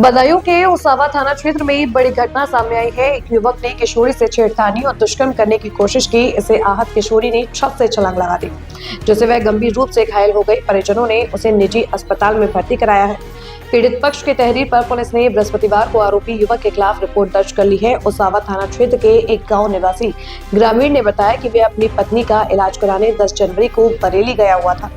बदायूं के उसावा थाना क्षेत्र में बड़ी घटना सामने आई है। एक युवक ने किशोरी से छेड़खानी और दुष्कर्म करने की कोशिश की। इसे आहत किशोरी ने छत से छलांग लगा दी, जिससे वह गंभीर रूप से घायल हो गई। परिजनों ने उसे निजी अस्पताल में भर्ती कराया है। पीड़ित पक्ष की तहरीर पर पुलिस ने बृहस्पतिवार को आरोपी युवक के खिलाफ रिपोर्ट दर्ज कर ली है। उसावा थाना क्षेत्र के एक गाँव निवासी ग्रामीण ने बताया कि वे अपनी पत्नी का इलाज कराने 10 जनवरी को बरेली गया हुआ था।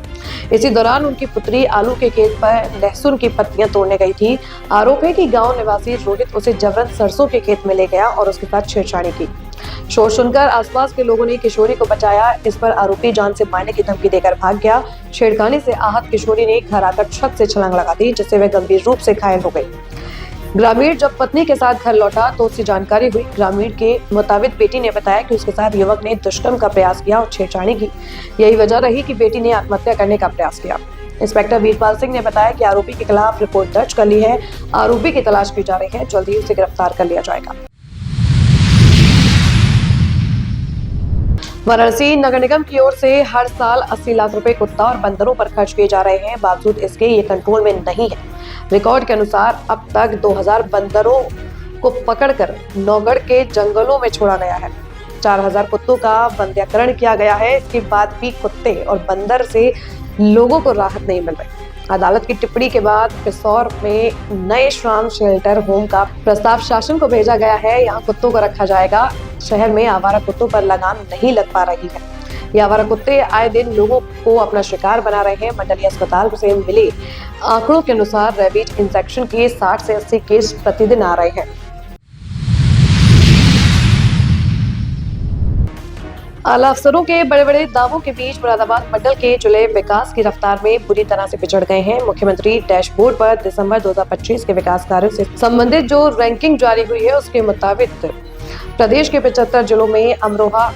इसी दौरान उनकी पुत्री आलू के खेत पर लहसुन की पत्तियां तोड़ने गई थी। आरोप है कि गांव निवासी रोहित उसे जबरन सरसों के खेत में ले गया और उसके साथ छेड़छाड़ी की। शोर सुनकर आसपास के लोगों ने किशोरी को बचाया। इस पर आरोपी जान से मारने की धमकी देकर भाग गया। छेड़खानी से आहत किशोरी ने घर आकर छत से छलांग लगा दी, जिससे वह गंभीर रूप से घायल हो गई। ग्रामीण जब पत्नी के साथ घर लौटा तो उससे जानकारी हुई। ग्रामीण के मुताबिक बेटी ने बताया कि उसके साथ युवक ने दुष्कर्म का प्रयास किया और छेड़छाड़ी की। यही वजह रही कि बेटी ने आत्महत्या करने का प्रयास किया। इंस्पेक्टर वीरपाल सिंह ने बताया कि आरोपी के खिलाफ रिपोर्ट दर्ज कर ली है। आरोपी की तलाश की जा रही है। जल्द ही उसे गिरफ्तार कर लिया जाएगा। वाराणसी नगर निगम की ओर से हर साल 80 लाख रुपए कुत्ता और बंदरों पर खर्च किए जा रहे हैं। बावजूद इसके ये कंट्रोल में नहीं है। रिकॉर्ड के अनुसार अब तक 2000 बंदरों को पकड़कर नौगढ़ के जंगलों में छोड़ा गया है। 4000 कुत्तों का बंध्याकरण किया गया है। इसके बाद भी कुत्ते और बंदर से लोगों को राहत नहीं मिल रही। अदालत की टिप्पणी के बाद पिसौर में नए श्राम शेल्टर होम का प्रस्ताव शासन को भेजा गया है। यहाँ कुत्तों को रखा जाएगा। शहर में आवारा कुत्तों पर लगाम नहीं लग पा रही है। ये आवारा कुत्ते आए दिन लोगों को अपना शिकार बना रहे हैं। मंडलीय अस्पताल से मिले आंकड़ों के अनुसार रेबीज इंफेक्शन के 60 से 80 केस प्रतिदिन आ रहे हैं। आला अफसरों के बड़े बड़े दावों के बीच मुरादाबाद मंडल के जिले विकास की रफ्तार में बुरी तरह से पिछड़ गए हैं। मुख्यमंत्री डैशबोर्ड पर दिसंबर 2025 के विकास कार्यों से संबंधित जो रैंकिंग जारी हुई है, उसके मुताबिक प्रदेश के 75 जिलों में अमरोहा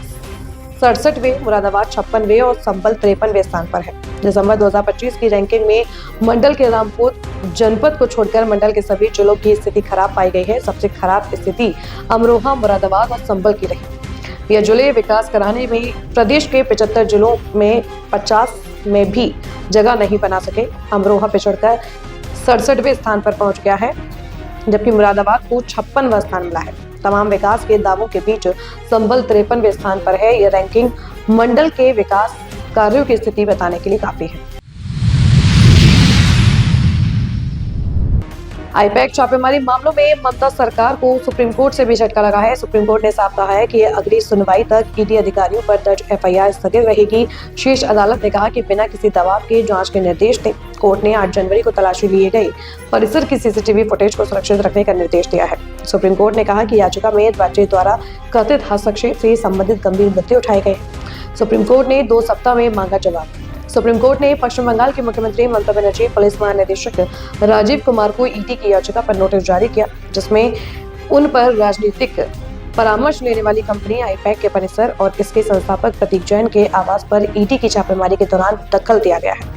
67वें, मुरादाबाद 56वें और संबल 53वें स्थान पर है। दिसंबर 2025 की रैंकिंग में मंडल के रामपुर जनपद को छोड़कर मंडल के सभी जिलों की स्थिति खराब पाई गई है। सबसे खराब स्थिति अमरोहा, मुरादाबाद और संबल की रही। यह जिले विकास कराने में प्रदेश के 75 जिलों में 50 में भी जगह नहीं बना सके। अमरोहा पिछड़कर 67वें स्थान पर पहुंच गया है, जबकि मुरादाबाद को 56वां स्थान मिला है। तमाम विकास के दावों के बीच संबल 53वें स्थान पर है। यह रैंकिंग मंडल के विकास कार्यों की स्थिति बताने के लिए काफी है। आईपैक छापेमारी मामलों में ममता सरकार को सुप्रीम कोर्ट से भी झटका लगा है। सुप्रीम कोर्ट ने साफ कहा है कि अगली सुनवाई तक ईडी अधिकारियों पर दर्ज एफआईआर स्थगित रहेगी। शीर्ष अदालत ने कहा कि बिना किसी दबाव के जांच के निर्देश थे। कोर्ट ने 8 जनवरी को तलाशी लिए गए परिसर की सीसीटीवी फुटेज को सुरक्षित रखने का निर्देश दिया है। सुप्रीम कोर्ट ने कहा कि याचिका में राज्य द्वारा कथित हस्तक्षेप से संबंधित गंभीर मुद्दे उठाए गए। सुप्रीम कोर्ट ने 2 सप्ताह में मांगा जवाब। सुप्रीम कोर्ट ने पश्चिम बंगाल के मुख्यमंत्री ममता बनर्जी, पुलिस महानिदेशक राजीव कुमार को ईडी की याचिका पर नोटिस जारी किया, जिसमें उन पर राजनीतिक परामर्श लेने वाली कंपनी आईपैक के परिसर और इसके संस्थापक प्रतीक जैन के आवास पर ईडी की छापेमारी के दौरान दखल दिया गया है।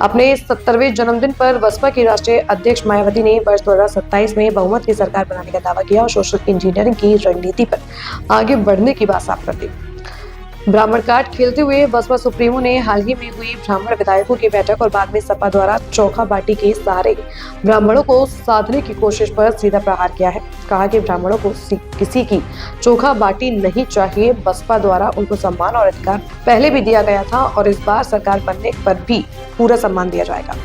अपने 70वें जन्मदिन पर बसपा की राष्ट्रीय अध्यक्ष मायावती ने वर्ष 2027 में बहुमत की सरकार बनाने का दावा किया और सोशल इंजीनियरिंग की रणनीति पर आगे बढ़ने की बात साफ कर दी। ब्राह्मण कार्ड खेलते हुए बसपा सुप्रीमो ने हाल ही में हुई ब्राह्मण विधायकों की बैठक और बाद में सपा द्वारा चोखा बाटी के सहारे ब्राह्मणों को साधने की कोशिश पर सीधा प्रहार किया है। कहा कि ब्राह्मणों को किसी की चोखा बाटी नहीं चाहिए। बसपा द्वारा उनको सम्मान और अधिकार पहले भी दिया गया था और इस बार सरकार बनने पर भी पूरा सम्मान दिया जाएगा।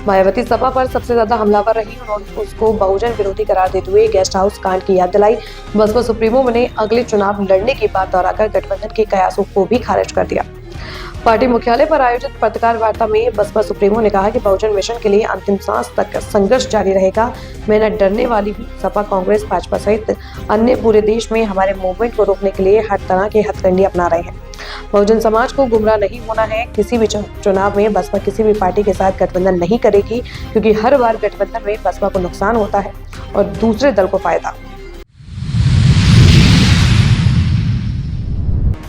मायावती सपा पर सबसे ज्यादा हमलावर रही। उन्होंने उसको बहुजन विरोधी करार देते हुए गेस्ट हाउस कांड की याद दिलाई। बसपा सुप्रीमो ने अगले चुनाव लड़ने की बात दोहराकर गठबंधन के कयासों को भी खारिज कर दिया। पार्टी मुख्यालय पर आयोजित पत्रकार वार्ता में बसपा सुप्रीमो ने कहा कि बहुजन मिशन के लिए अंतिम सांस तक संघर्ष जारी रहेगा। मैं न डरने वाली हूँ। सपा, कांग्रेस, भाजपा सहित अन्य पूरे देश में हमारे मूवमेंट को रोकने के लिए हर तरह के हथकंडे अपना रहे हैं। बहुजन समाज को गुमराह नहीं होना है। किसी भी चुनाव में बसपा किसी भी पार्टी के साथ गठबंधन नहीं करेगी, क्योंकि हर बार गठबंधन में बसपा को नुकसान होता है और दूसरे दल को फायदा।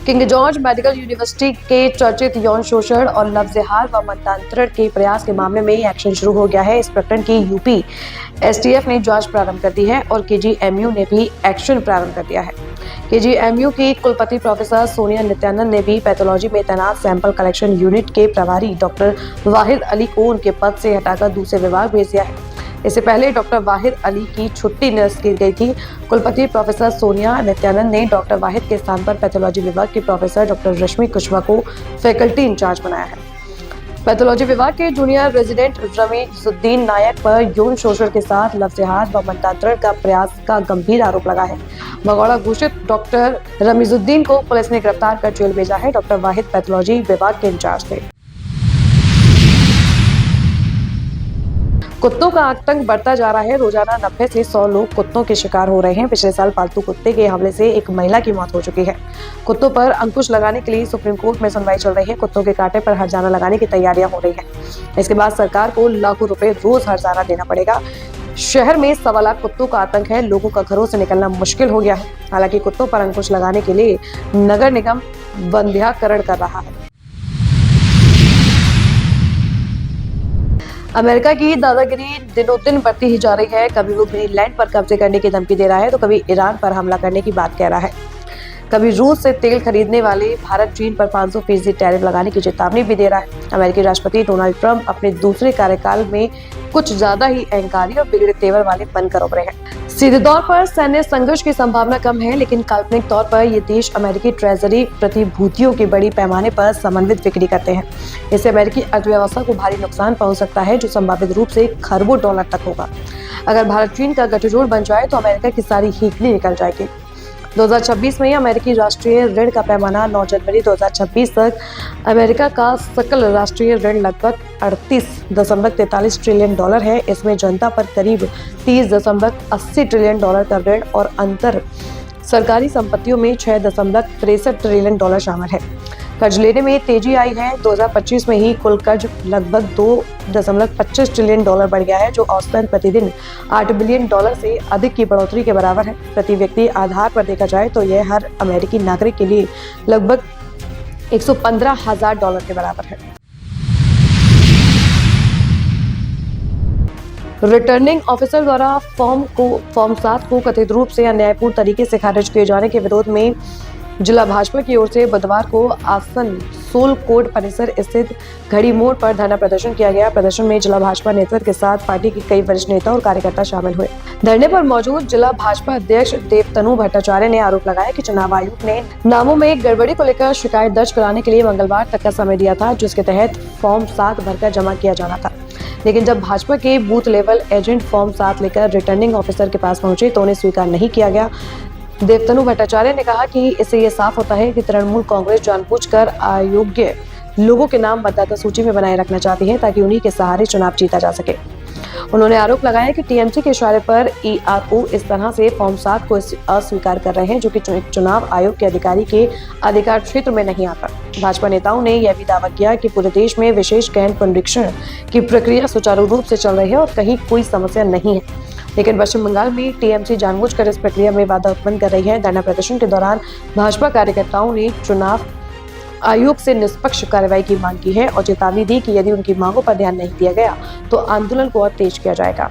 किंग जॉर्ज मेडिकल यूनिवर्सिटी के चर्चित यौन शोषण और लव जिहाद व मतांतरण के प्रयास के मामले में एक्शन शुरू हो गया है। इस प्रकरण की यूपी एसटीएफ ने जांच प्रारंभ कर दी है और केजीएमयू ने भी एक्शन प्रारंभ कर दिया है। केजीएमयू की कुलपति प्रोफेसर सोनिया नित्यानंद ने भी पैथोलॉजी में तैनात सैंपल कलेक्शन यूनिट के प्रभारी डॉक्टर वाहिद अली को उनके पद से हटाकर दूसरे विभाग भेज दिया है। इससे पहले डॉक्टर वाहिद अली की छुट्टी निरस्त की गई थी। कुलपति प्रोफेसर सोनिया नित्यानंद ने डॉक्टर वाहिद के स्थान पर पैथोलॉजी विभाग के प्रोफेसर डॉक्टर रश्मि कुशवाहा को फैकल्टी इंचार्ज बनाया है। पैथोलॉजी विभाग के जूनियर रेजिडेंट रमीजुद्दीन नायक पर यौन शोषण के साथ लव जिहाद व मतांतरण का प्रयास का गंभीर आरोप लगा है। भगौड़ा घोषित डॉक्टर रमीजुद्दीन को पुलिस ने गिरफ्तार कर जेल भेजा है। डॉक्टर वाहिद पैथोलॉजी विभाग के इंचार्ज थे। कुत्तों का आतंक बढ़ता जा रहा है। रोजाना 90 से 100 लोग कुत्तों के शिकार हो रहे हैं। पिछले साल पालतू कुत्ते के हमले से एक महिला की मौत हो चुकी है। कुत्तों पर अंकुश लगाने के लिए सुप्रीम कोर्ट में सुनवाई चल रही है। कुत्तों के कांटे पर हर्जाना लगाने की तैयारियां हो रही है। इसके बाद सरकार को लाखों रुपए रोज हर्जाना देना पड़ेगा। शहर में 1.25 लाख कुत्तों का आतंक है। लोगों का घरों से निकलना मुश्किल हो गया है। हालांकि कुत्तों पर अंकुश लगाने के लिए नगर निगम बंध्याकरण कर रहा है। अमेरिका की दादागिरी दिनों दिन बढ़ती ही जा रही है। कभी वो ग्रीनलैंड पर कब्जे करने की धमकी दे रहा है तो कभी ईरान पर हमला करने की बात कह रहा है। कभी रूस से तेल खरीदने वाले भारत चीन पर 500% टैरिफ लगाने की चेतावनी भी दे रहा है। अमेरिकी राष्ट्रपति डोनाल्ड ट्रंप अपने दूसरे कार्यकाल में कुछ ज्यादा ही अहंकारी और बिगड़े तेवर वाले बनकर उभरे हैं। सीधे तौर पर सैन्य संघर्ष की संभावना कम है, लेकिन काल्पनिक तौर पर ये देश अमेरिकी ट्रेजरी प्रतिभूतियों की बड़ी पैमाने पर समन्वित बिक्री करते हैं। इससे अमेरिकी अर्थव्यवस्था को भारी नुकसान पहुंच सकता है, जो संभावित रूप से खरबों डॉलर तक होगा। अगर भारत चीन का गठजोड़ बन जाए तो अमेरिका की सारी हीकली निकल जाएगी। 2026 में अमेरिकी राष्ट्रीय ऋण का पैमाना 9 जनवरी 2026 तक अमेरिका का सकल राष्ट्रीय ऋण लगभग 38.43 ट्रिलियन डॉलर है। इसमें जनता पर करीब 30.80 ट्रिलियन डॉलर का ऋण और अंतर सरकारी संपत्तियों में 6.63 ट्रिलियन डॉलर शामिल है। कर्ज लेने में तेजी आई है। 2025 में ही कुल कर्ज लगभग 2.25 ट्रिलियन डॉलर बढ़ गया है, जो औसतन प्रतिदिन 8 बिलियन डॉलर से अधिक की बढ़ोतरी के बराबर है। प्रति व्यक्ति आधार पर देखा जाए तो यह हर अमेरिकी नागरिक के लिए लगभग 115,000 डॉलर के बराबर है। रिटर्निंग ऑफिसर द्वारा फॉर्म 7 को कथित रूप से अन्यायपूर्ण तरीके से खारिज किए जाने के विरोध में जिला भाजपा की ओर से बुधवार को आसनसोल कोर्ट परिसर स्थित घड़ी मोड़ पर धरना प्रदर्शन किया गया। प्रदर्शन में जिला भाजपा नेतृत्व के साथ पार्टी के कई वरिष्ठ नेता और कार्यकर्ता शामिल हुए। धरने पर मौजूद जिला भाजपा अध्यक्ष देवतनु भट्टाचार्य ने आरोप लगाया कि चुनाव आयोग ने नामों में गड़बड़ी को लेकर शिकायत दर्ज कराने के लिए मंगलवार तक का समय दिया था, जिसके तहत फॉर्म 7 भरकर जमा किया जाना था। लेकिन जब भाजपा के बूथ लेवल एजेंट फॉर्म 7 लेकर रिटर्निंग ऑफिसर के पास पहुंचे तो उन्हें स्वीकार नहीं किया गया। देवतनु भट्टाचार्य ने कहा कि इससे ये साफ होता है कि तृणमूल कांग्रेस जानबूझकर अयोग्य लोगों के नाम मतदाता सूची में बनाए रखना चाहती है ताकि उन्हीं के सहारे चुनाव जीता जा सके। उन्होंने आरोप लगाया कि टीएमसी के इशारे पर ईआरओ इस तरह से फॉर्म 7 को अस्वीकार कर रहे हैं, जो कि चुनाव आयोग के अधिकारी के अधिकार क्षेत्र में नहीं आता। भाजपा नेताओं ने यह भी दावा किया कि पूरे देश में विशेष गहन पुनरीक्षण की प्रक्रिया सुचारू रूप से चल रही है और कहीं कोई समस्या नहीं है, लेकिन पश्चिम बंगाल में टीएमसी जानबूझकर इस प्रक्रिया में बाधा उत्पन्न कर रही है। धरना प्रदर्शन के दौरान भाजपा कार्यकर्ताओं ने चुनाव आयोग से निष्पक्ष कार्रवाई की मांग की है और चेतावनी दी कि यदि उनकी मांगों पर ध्यान नहीं दिया गया तो आंदोलन को और तेज किया जाएगा।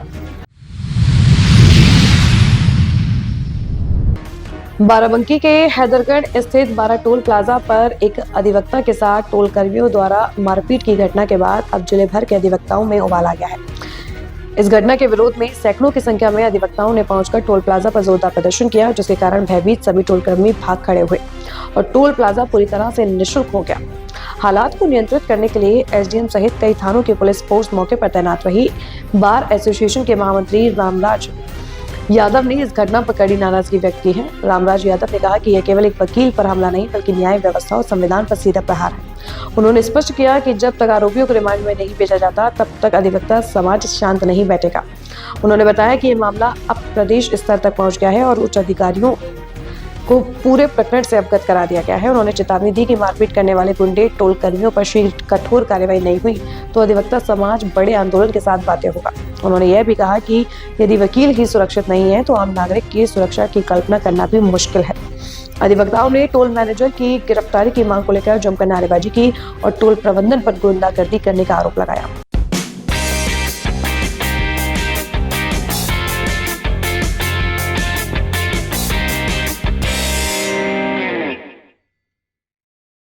बाराबंकी के हैदरगढ़ स्थित बारा टोल प्लाजा पर एक अधिवक्ता के साथ टोल कर्मियों द्वारा मारपीट की घटना के बाद अब जिले भर के अधिवक्ताओं में उबाल आ गया है। इस घटना के विरोध में सैकड़ों की संख्या में अधिवक्ताओं ने पहुंचकर टोल प्लाजा पर जोरदार प्रदर्शन किया, जिसके कारण भयभीत सभी टोल कर्मी भाग खड़े हुए और टोल प्लाजा पूरी तरह से निःशुल्क हो गया। हालात को नियंत्रित करने के लिए एसडीएम सहित कई थानों की पुलिस फोर्स मौके पर तैनात रही। बार एसोसिएशन के महामंत्री रामराज यादव ने इस घटना पर कड़ी नाराजगी व्यक्त की है। रामराज यादव ने कहा कि यह केवल एक वकील पर हमला नहीं बल्कि न्याय व्यवस्था और संविधान पर सीधा प्रहार है। उन्होंने स्पष्ट किया कि जब तक आरोपियों को रिमांड में नहीं भेजा जाता तब तक अधिवक्ता समाज शांत नहीं बैठेगा। उन्होंने बताया कि ये मामला अब प्रदेश स्तर तक पहुंच गया है और उच्च अधिकारियों को पूरे प्रकरण से अवगत करा दिया गया है। उन्होंने चेतावनी दी कि मारपीट करने वाले गुंडे टोल कर्मियों पर शीघ्र कठोर कार्रवाई नहीं हुई तो अधिवक्ता समाज बड़े आंदोलन के साथ बाध्य होगा। उन्होंने यह भी कहा कि यदि वकील ही सुरक्षित नहीं है तो आम नागरिक की सुरक्षा की कल्पना करना भी मुश्किल है। अधिवक्ताओं ने टोल मैनेजर की गिरफ्तारी की मांग को लेकर जमकर नारेबाजी की और टोल प्रबंधन पर गुंडागर्दी करने का आरोप लगाया।